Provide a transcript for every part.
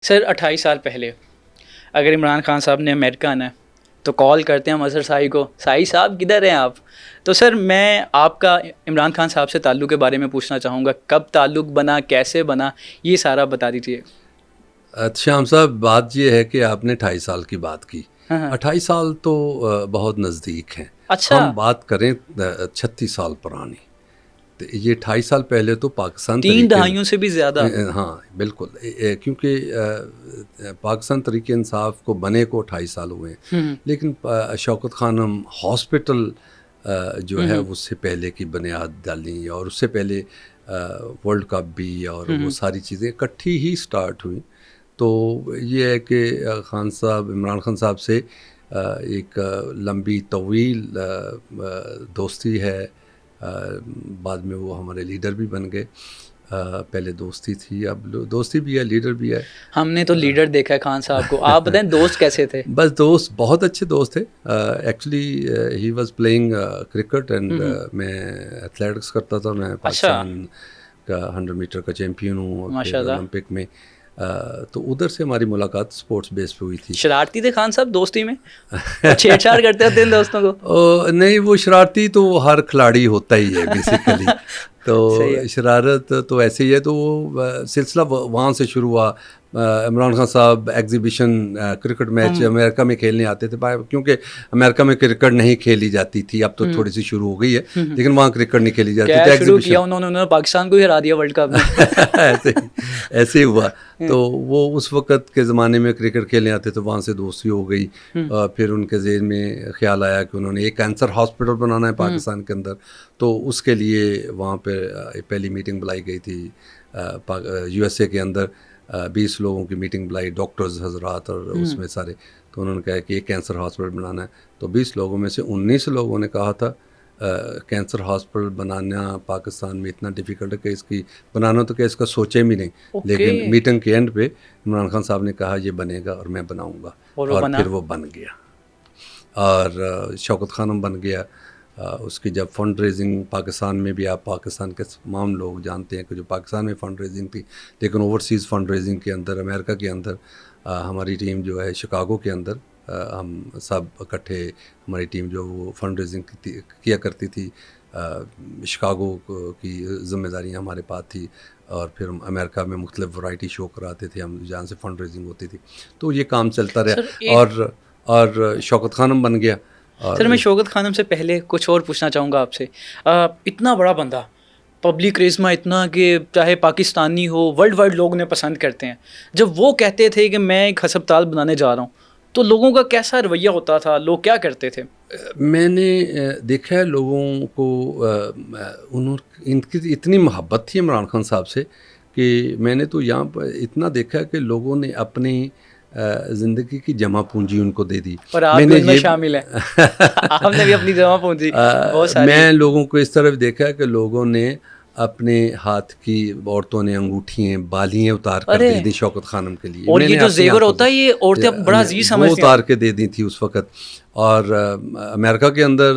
سر 28 سال پہلے اگر عمران خان صاحب نے امریکہ آنا ہے تو کال کرتے ہیں ہم اظہر صاحب کو، صاحب صاحب کدھر ہیں آپ؟ تو سر میں آپ کا عمران خان صاحب سے تعلق کے بارے میں پوچھنا چاہوں گا، کب تعلق بنا، کیسے بنا، یہ سارا بتا دیجیے۔ شام صاحب، بات یہ ہے کہ آپ نے 28 سال کی بات کی۔ ہاں 28 سال تو بہت نزدیک ہیں۔ اچھا، ہم بات کریں 36 سال پرانی، تو یہ 28 سال پہلے تو پاکستان 3 دہائیوں سے بھی زیادہ۔ ہاں بالکل، کیونکہ پاکستان تحریک انصاف کو بنے کو 28 سال ہوئے ہیں، لیکن شوکت خانم ہاسپٹل جو ہے اس سے پہلے کی بنیاد ڈالی، اور اس سے پہلے ورلڈ کپ بھی، اور وہ ساری چیزیں اکٹھی ہی سٹارٹ ہوئیں۔ تو یہ ہے کہ خان صاحب، عمران خان صاحب سے ایک لمبی طویل دوستی ہے۔ بعد میں وہ ہمارے لیڈر بھی بن گئے۔ پہلے دوستی تھی، اب دوستی بھی ہے، لیڈر بھی ہے۔ ہم نے تو لیڈر دیکھا ہے خان صاحب کو، آپ بتائیں دوست کیسے تھے؟ بس دوست بہت اچھے دوست تھے۔ Actually he was playing cricket, and میں ایتھلیٹکس کرتا تھا۔ میں پاکستان کا 100 میٹر کا چیمپئن ہوں، اور پھر اولمپک میں، تو ادھر سے ہماری ملاقات اسپورٹس بیس پہ ہوئی تھی۔ شرارتی تھے خان صاحب دوستی میں؟ چھیڑ چھاڑ کرتے ہوتے ان دوستوں کو؟ نہیں، وہ شرارتی تو ہر کھلاڑی ہوتا ہی ہے بیسیکلی۔ تو شرارت تو ایسے ہی ہے۔ تو وہ سلسلہ وہاں سے شروع ہوا۔ عمران خان صاحب ایگزیبیشن کرکٹ میچ امریکہ میں کھیلنے آتے تھے، کیونکہ امریکہ میں کرکٹ نہیں کھیلی جاتی تھی، اب تو تھوڑی سی شروع ہو گئی ہے، لیکن وہاں کرکٹ نہیں کھیلی جاتی تھی۔ شروع کیا انہوں نے پاکستان کو ہی ہرا دیا ورلڈ کپ میں۔ ایسے ہی ہوا۔ تو وہ اس وقت کے زمانے میں کرکٹ کھیلنے آتے تھے، وہاں سے دوستی ہو گئی۔ پھر ان کے ذہن میں خیال آیا کہ انہوں نے ایک کینسر ہاسپٹل بنانا ہے پاکستان کے اندر، تو اس کے لیے وہاں پہ پہلی میٹنگ بلائی گئی تھی یو ایس اے کے اندر۔ 20 لوگوں کی میٹنگ بلائی، ڈاکٹرز حضرات، اور اس میں سارے، تو انہوں نے کہا کہ ایک کینسر ہاسپٹل بنانا ہے۔ تو 20 لوگوں میں سے 19 لوگوں نے کہا تھا کینسر ہاسپٹل بنانا پاکستان میں اتنا ڈیفیکلٹ ہے کہ اس کی بنانا تو کہ اس کا سوچے بھی نہیں۔ لیکن میٹنگ کے اینڈ پہ عمران خان صاحب نے کہا یہ بنے گا اور میں بناؤں گا، اور پھر وہ بن گیا، اور شوکت خانم بن گیا۔ اس کی جب فنڈ ریزنگ پاکستان میں بھی، آپ پاکستان کے تمام لوگ جانتے ہیں کہ جو پاکستان میں فنڈ ریزنگ تھی، لیکن اوورسیز فنڈ ریزنگ کے اندر امریکہ کے اندر ہماری ٹیم جو ہے شکاگو کے اندر، ہم سب اکٹھے، ہماری ٹیم جو وہ فنڈ ریزنگ کیا کرتی تھی، شکاگو کی ذمہ داریاں ہمارے پاس تھی، اور پھر ہم امریکہ میں مختلف ورائٹی شو کراتے تھے ہم، جہاں سے فنڈ ریزنگ ہوتی تھی۔ تو یہ کام چلتا رہا، اور شوکت خانم بن گیا۔ سر میں شوکت خانم سے پہلے کچھ اور پوچھنا چاہوں گا آپ سے۔ اتنا بڑا بندہ، پبلک کرزما اتنا کہ چاہے پاکستانی ہو، ورلڈ وائڈ لوگ انہیں پسند کرتے ہیں، جب وہ کہتے تھے کہ میں ایک ہسپتال بنانے جا رہا ہوں تو لوگوں کا کیسا رویہ ہوتا تھا، لوگ کیا کرتے تھے؟ میں نے دیکھا ہے لوگوں کو، ان کی اتنی محبت تھی عمران خان صاحب سے کہ میں نے تو یہاں پر اتنا دیکھا کہ لوگوں نے اپنی زندگی کی جمع پونجی ان کو دے دی، اور آپ بھی ان میں شامل ہیں۔ آپ نے بھی اپنی جمع پونجی بہت ساری۔ میں لوگوں کو اس طرف دیکھا کہ لوگوں نے اپنے ہاتھ کی، عورتوں نے انگوٹھیاں، بالیاں اتار کر دے دی شوکت خانم کے لیے، اور یہ جو زیور ہوتا ہے یہ عورتیں بڑا عزیز سمجھتی ہیں، وہ اتار کے دے دی تھی اس وقت۔ اور امریکہ کے اندر،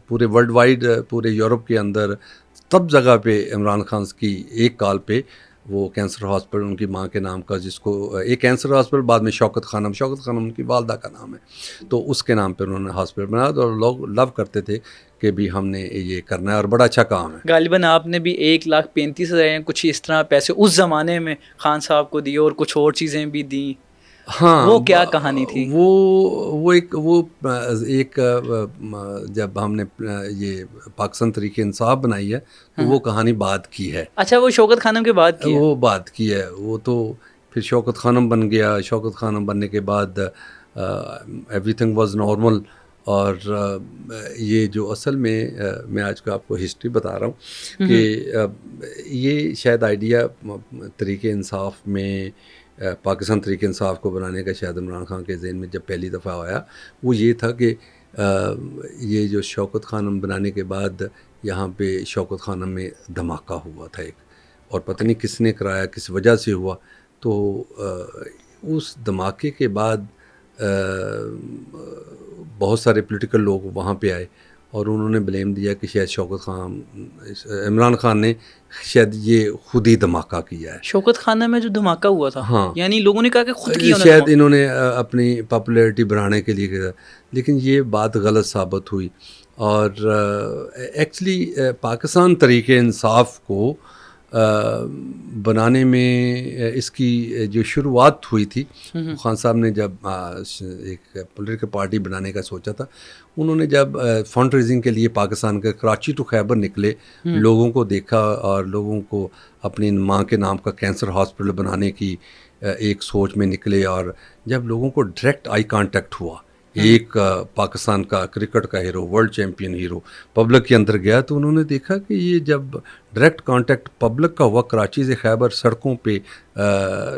پورے ورلڈ وائڈ، پورے یورپ کے اندر، سب جگہ پہ عمران خان کی ایک کال پہ وہ کینسر ہاسپٹل ان کی ماں کے نام کا، جس کو ایک کینسر ہاسپٹل، بعد میں شوکت خانم ان کی والدہ کا نام ہے، تو اس کے نام پہ انہوں نے ہاسپٹل بنایا، اور لوگ لو کرتے تھے کہ بھی ہم نے یہ کرنا ہے، اور بڑا اچھا کام ہے۔ غالباً آپ نے بھی 1,35,000 کچھ اس طرح پیسے اس زمانے میں خان صاحب کو دیے، اور کچھ اور چیزیں بھی دیں۔ ہاں، وہ کیا کہانی تھی؟ وہ ایک جب ہم نے یہ پاکستان تحریک انصاف بنائی ہے تو وہ کہانی بعد کی ہے۔ اچھا، وہ شوکت خانم کے بعد کی ہے؟ وہ بات کی ہے، وہ تو پھر شوکت خانم بن گیا۔ شوکت خانم بننے کے بعد ایوری تھنگ واز نارمل۔ اور یہ جو اصل میں آج کا آپ کو ہسٹری بتا رہا ہوں کہ یہ شاید آئیڈیا تحریک انصاف میں، پاکستان تحریک انصاف کو بنانے کا شاید عمران خان کے ذہن میں جب پہلی دفعہ آیا، وہ یہ تھا کہ یہ جو شوکت خانم بنانے کے بعد یہاں پہ شوکت خانم میں دھماکہ ہوا تھا ایک، اور پتہ نہیں کس نے کرایا، کس وجہ سے ہوا۔ تو اس دھماکے کے بعد بہت سارے پولیٹیکل لوگ وہاں پہ آئے، اور انہوں نے بلیم دیا کہ شاید شوکت خان عمران خان نے شاید یہ خود ہی دھماکہ کیا ہے. شوکت خانہ میں جو دھماکہ ہوا تھا ہاں یعنی لوگوں نے کہا کہ خود کیا شاید انہوں نے اپنی پاپولیرٹی بڑھانے کے لیے کیا, لیکن یہ بات غلط ثابت ہوئی. اور ایکچولی پاکستان تحریک انصاف کو بنانے میں اس کی جو شروعات ہوئی تھی, خان صاحب نے جب ایک پولیٹیکل پارٹی بنانے کا سوچا تھا, انہوں نے جب فنڈ ریزنگ کے لیے پاکستان کے کراچی ٹو خیبر نکلے, لوگوں کو دیکھا اور لوگوں کو اپنی ماں کے نام کا کینسر ہاسپٹل بنانے کی ایک سوچ میں نکلے, اور جب لوگوں کو ڈائریکٹ آئی کانٹیکٹ ہوا, ایک پاکستان کا کرکٹ کا hero, world champion hero public کے اندر گیا, تو انہوں نے دیکھا کہ یہ جب ڈائریکٹ کانٹیکٹ پبلک کا ہوا, کراچی سے خیبر سڑکوں پہ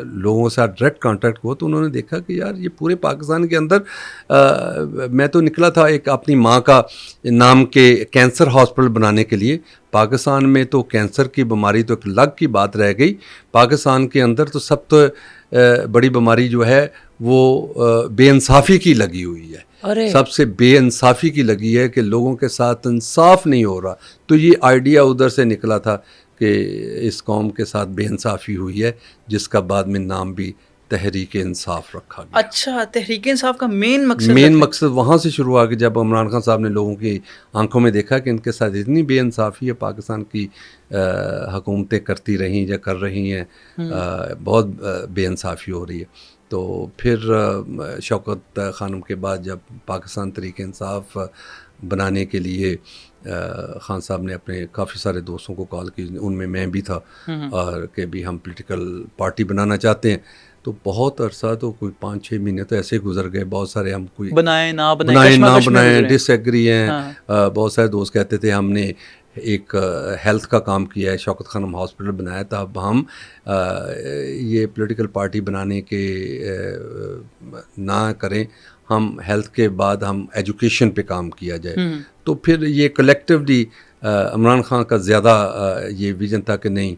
لوگوں سے ڈائریکٹ کانٹیکٹ ہوا, تو انہوں نے دیکھا کہ یار یہ پورے پاکستان کے اندر میں تو نکلا تھا ایک اپنی ماں کا نام کے کینسر ہاسپٹل بنانے کے لیے, پاکستان میں تو کینسر کی بیماری تو ایک الگ کی بات رہ گئی, پاکستان کے اندر تو سب تو بڑی بیماری جو ہے وہ بے انصافی کی لگی ہوئی ہے, سب سے بے انصافی کی لگی ہے کہ لوگوں کے ساتھ انصاف نہیں ہو رہا. تو یہ آئیڈیا ادھر سے نکلا تھا کہ اس قوم کے ساتھ بے انصافی ہوئی ہے, جس کا بعد میں نام بھی تحریک انصاف رکھا گیا. اچھا, تحریک انصاف کا مین مقصد وہاں سے شروع ہوا کہ جب عمران خان صاحب نے لوگوں کی آنکھوں میں دیکھا کہ ان کے ساتھ اتنی بے انصافی ہے, پاکستان کی حکومتیں کرتی رہیں یا کر رہی ہیں, بہت بے انصافی ہو رہی ہے, تو پھر شوکت خانم کے بعد جب پاکستان تحریک انصاف بنانے کے لیے خان صاحب نے اپنے کافی سارے دوستوں کو کال کی, ان میں بھی تھا, اور کہ بھی ہم پولیٹیکل پارٹی بنانا چاہتے ہیں. تو بہت عرصہ تو کوئی 5-6 مہینے تو ایسے گزر گئے, بہت سارے ہم کوئی بنائیں نہ بنائیں ڈس ایگری ہیں, بہت سارے دوست کہتے تھے ہم نے ایک ہیلتھ کا کام کیا ہے, شوکت خانم ہاسپٹل بنایا تھا, اب ہم یہ پولیٹیکل پارٹی بنانے کے نہ کریں, ہم ہیلتھ کے بعد ہم ایجوکیشن پہ کام کیا جائے. تو پھر یہ کلیکٹیولی عمران خان کا زیادہ یہ ویژن تھا کہ نہیں,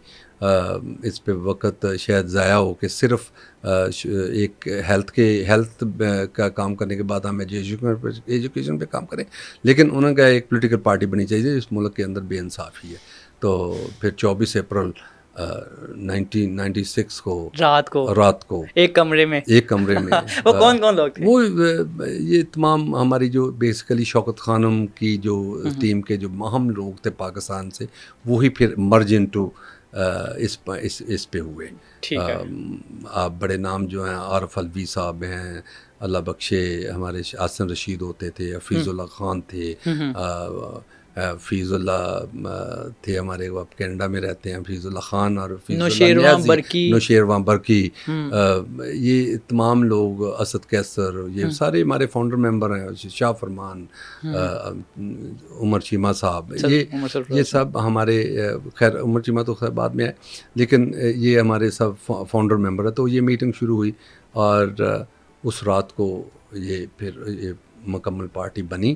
اس پہ وقت شاید ضائع ہو کہ صرف ایک ہیلتھ کا کام کرنے کے بعد ہم ایجوکیشن پہ کام کریں, لیکن انہوں نے کہا ایک پولیٹیکل پارٹی بنی چاہیے اس ملک کے اندر بے انصافی ہے. تو پھر 24 اپریل 1996 کو رات کو ایک کمرے میں وہ کون لوگ تھے؟ وہ یہ تمام ہماری جو بیسیکلی شوکت خانم کی جو ٹیم کے جو اہم لوگ تھے پاکستان سے, وہی پھر مرج انٹو اس پہ ہوئے. آپ بڑے نام جو ہیں عارف الوی صاحب ہیں, اللہ بخشے, ہمارے آصم رشید ہوتے تھے, حفیظ اللہ خان تھے, فیض اللہ تھے ہمارے, وہ اب کینیڈا میں رہتے ہیں, فیض اللہ خان اور نوشیروان برکی, یہ تمام لوگ, اسد کیسر, یہ سارے ہمارے فاؤنڈر ممبر ہیں, شاہ فرمان, عمر چیمہ صاحب, یہ سب ہمارے, خیر عمر چیمہ تو خیر بعد میں ہے, لیکن یہ ہمارے سب فاؤنڈر ممبر ہیں. تو یہ میٹنگ شروع ہوئی اور اس رات کو یہ پھر یہ مکمل پارٹی بنی.